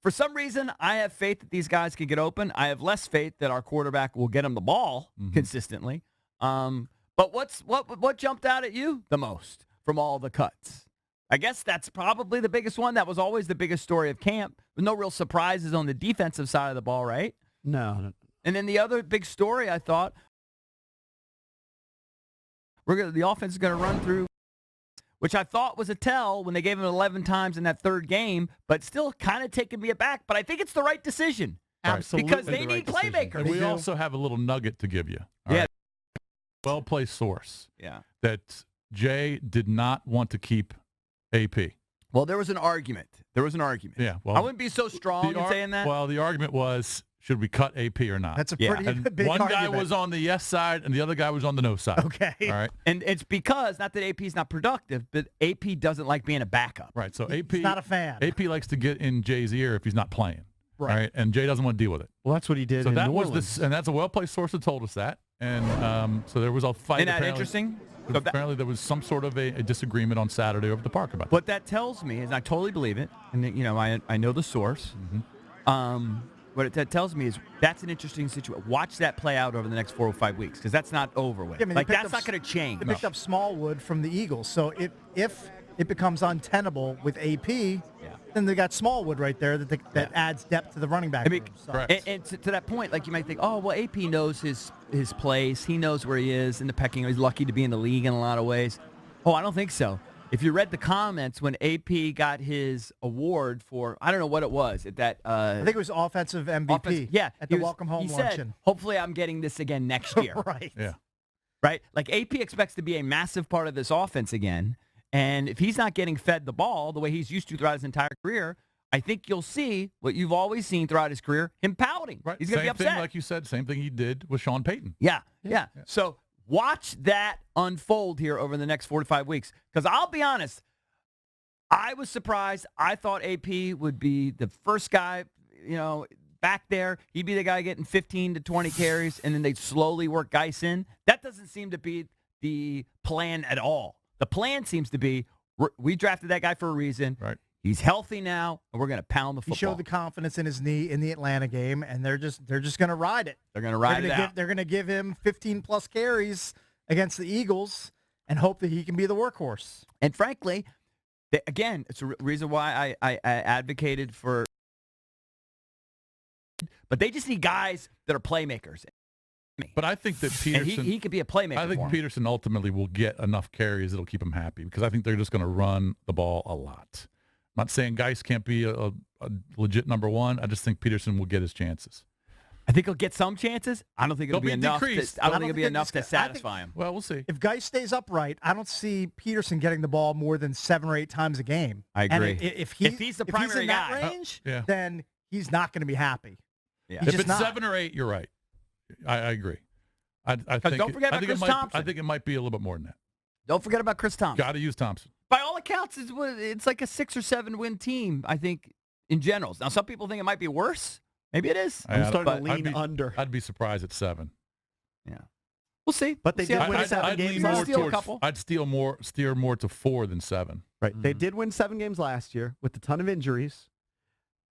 For some reason, I have faith that these guys can get open. I have less faith that our quarterback will get them the ball consistently. But what jumped out at you the most from all the cuts? I guess that's probably the biggest one. That was always the biggest story of camp. With no real surprises on the defensive side of the ball, right? No. And then the other big story, I thought, the offense is going to run through, which I thought was a tell when they gave him 11 times in that third game, but still kind of taking me aback. But I think it's the right decision. Absolutely. Because they need decision. playmakers. And we also have a little nugget to give you. Yeah. Right? Well-placed source. Yeah. That Jay did not want to keep AP. Well, there was an argument. Yeah. Well, I wouldn't be so strong in saying that. Well, the argument was, should we cut AP or not? That's a pretty big one argument. guy was on the yes side, and the other guy was on the no side. Okay. All right. And it's because, not that AP's not productive, but AP doesn't like being a backup. Right. So AP He's not a fan. AP likes to get in Jay's ear if he's not playing. Right. All right. And Jay doesn't want to deal with it. Well, that's what he did So in that New was Orleans. and that's a well-placed source that told us that. And so there was a fight. Isn't that apparently. interesting? Apparently there was some sort of a disagreement on Saturday over the park about that. What that tells me is, I totally believe it, and I know the source. What that tells me is that's an interesting situation. Watch that play out over the next 4 or 5 weeks, because that's not over with. Yeah, I mean, that's not going to change. They picked up Smallwood from the Eagles, so if it becomes untenable with AP, then they got Smallwood right there that adds depth to the running back room. So. correct. And to that point, like, you might think, oh, well, AP knows his place. He knows where he is in the pecking order. He's lucky to be in the league in a lot of ways. Oh, I don't think so. If you read the comments when AP got his award for, I don't know what it was, at that I think it was offensive MVP. At the welcome home he luncheon. Said, hopefully I'm getting this again next year. Right. Yeah. Right? Like, AP expects to be a massive part of this offense again. And if he's not getting fed the ball the way he's used to throughout his entire career, I think you'll see what you've always seen throughout his career, him pouting. Right. He's going to be upset. Same thing, like you said, same thing he did with Sean Payton. Yeah. So watch that unfold here over the next 4 to 5 weeks. Because I'll be honest, I was surprised. I thought AP would be the first guy, back there. He'd be the guy getting 15 to 20 carries, and then they'd slowly work Geis in. That doesn't seem to be the plan at all. The plan sems to be, we drafted that guy for a reason. Right. He's healthy now, and we're going to pound the football. He showed the confidence in his knee in the Atlanta game, and they're just going to ride it. They're going to ride it out. They're going to give him 15-plus carries against the Eagles and hope that he can be the workhorse. And frankly, again, it's a reason why I advocated for. But they just need guys that are playmakers. But I think that Peterson, he could be a playmaker. I think Peterson ultimately will get enough carries that'll keep him happy, because I think they're just going to run the ball a lot. I'm not saying Geis can't be a legit number one. I just think Peterson will get his chances. I think he'll get some chances. I don't think it'll be enough. I don't think it'll be enough to satisfy him. Well, we'll see. If Geis stays upright, I don't see Peterson getting the ball more than 7 or 8 times a game. I agree. And if he's the primary in guy, that range, yeah. then he's not going to be happy. Yeah. He's If it's not. 7 or 8, you're right. I agree. I think don't forget about Chris Thompson. I think it might be a little bit more than that. Don't forget about Chris Thompson. Got to use Thompson. By all accounts, it's like a 6 or 7 win team, I think, in general. Now, some people think it might be worse. Maybe it is. I'm starting to lean under. I'd be surprised at 7. Yeah. We'll see. But they did win 7 games. I'd steer more to 4 than 7. Right. Mm-hmm. They did win 7 games last year with a ton of injuries.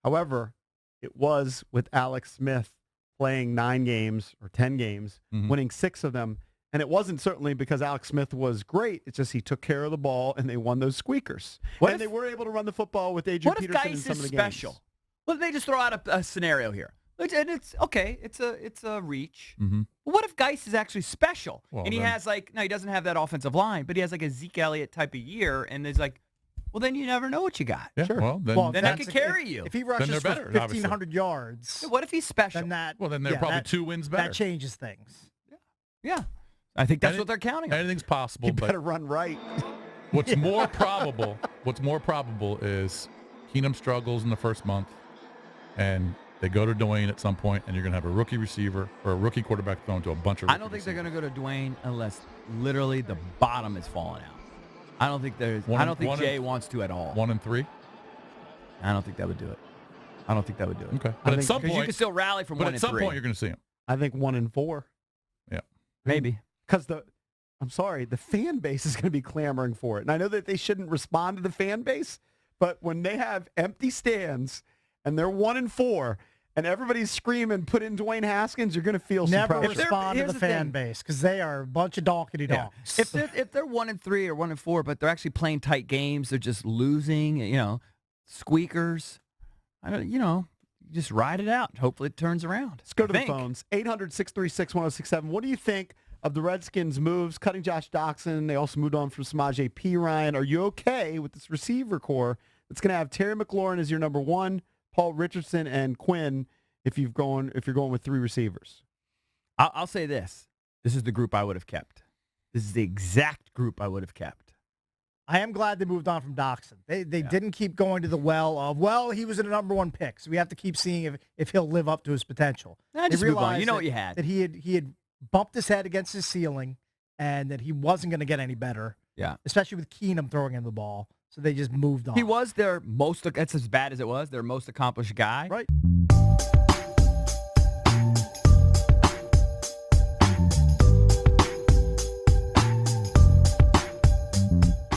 However, it was with Alex Smith playing 9 games or 10 games, winning 6 of them. And it wasn't certainly because Alex Smith was great. It's just he took care of the ball, and they won those squeakers. They were able to run the football with Adrian Peterson in some of the games. Special? Well, they just throw out a scenario here. And it's okay. It's a reach. Mm-hmm. Well, what if Geis is actually special? Well, and he has he doesn't have that offensive line, but he has like a Zeke Elliott type of year, and it's like, well, then you never know what you got. Yeah, sure. Well, then I can carry you. If he rushes for better, 1,500 yards, what if he's special? then they're probably 2 wins better. That changes things. Yeah. I think that's what they're counting on. Anything's possible. You better run right. What's more probable is Keenum struggles in the first month, and they go to Dwayne at some point, and you're going to have a rookie receiver or a rookie quarterback thrown to a bunch of I don't think they're going to go to Dwayne unless literally the bottom is falling out. I don't think Jay wants to at all. 1 and 3? I don't think that would do it. Okay. But at some point, you can still rally from 1 and 3. But at some point, you're going to see him. I think 1 and 4. Yeah. Maybe. Because the fan base is going to be clamoring for it. And I know that they shouldn't respond to the fan base, but when they have empty stands and they're 1-4, and everybody's screaming, "Put in Dwayne Haskins," you're going to feel some Never pressure. respond to here's the the fan thing. base because they are a bunch of donkey Yeah. donks. If they're 1-3 or 1-4, but they're actually playing tight games, they're just losing. Squeakers. I don't. Just ride it out. Hopefully it turns around. Let's go to I the think. phones. 800-636-1067. What do you think of the Redskins' moves, cutting Josh Doxson? They also moved on from Samaje Perine. Are you okay with this receiver core that's going to have Terry McLaurin as your number one, Paul Richardson, and Quinn if you're going with three receivers? I'll say this. This is the group I would have kept. This is the exact group I would have kept. I am glad they moved on from Doxson. They didn't keep going to the well of, he was a number one pick, so we have to keep seeing if he'll live up to his potential. Nah, They just move on. realized You know what you had. That he had bumped his head against his ceiling and that he wasn't going to get any better, especially with Keenum throwing him the ball. So they just moved on. He was that's as bad as it was, their most accomplished guy. Right.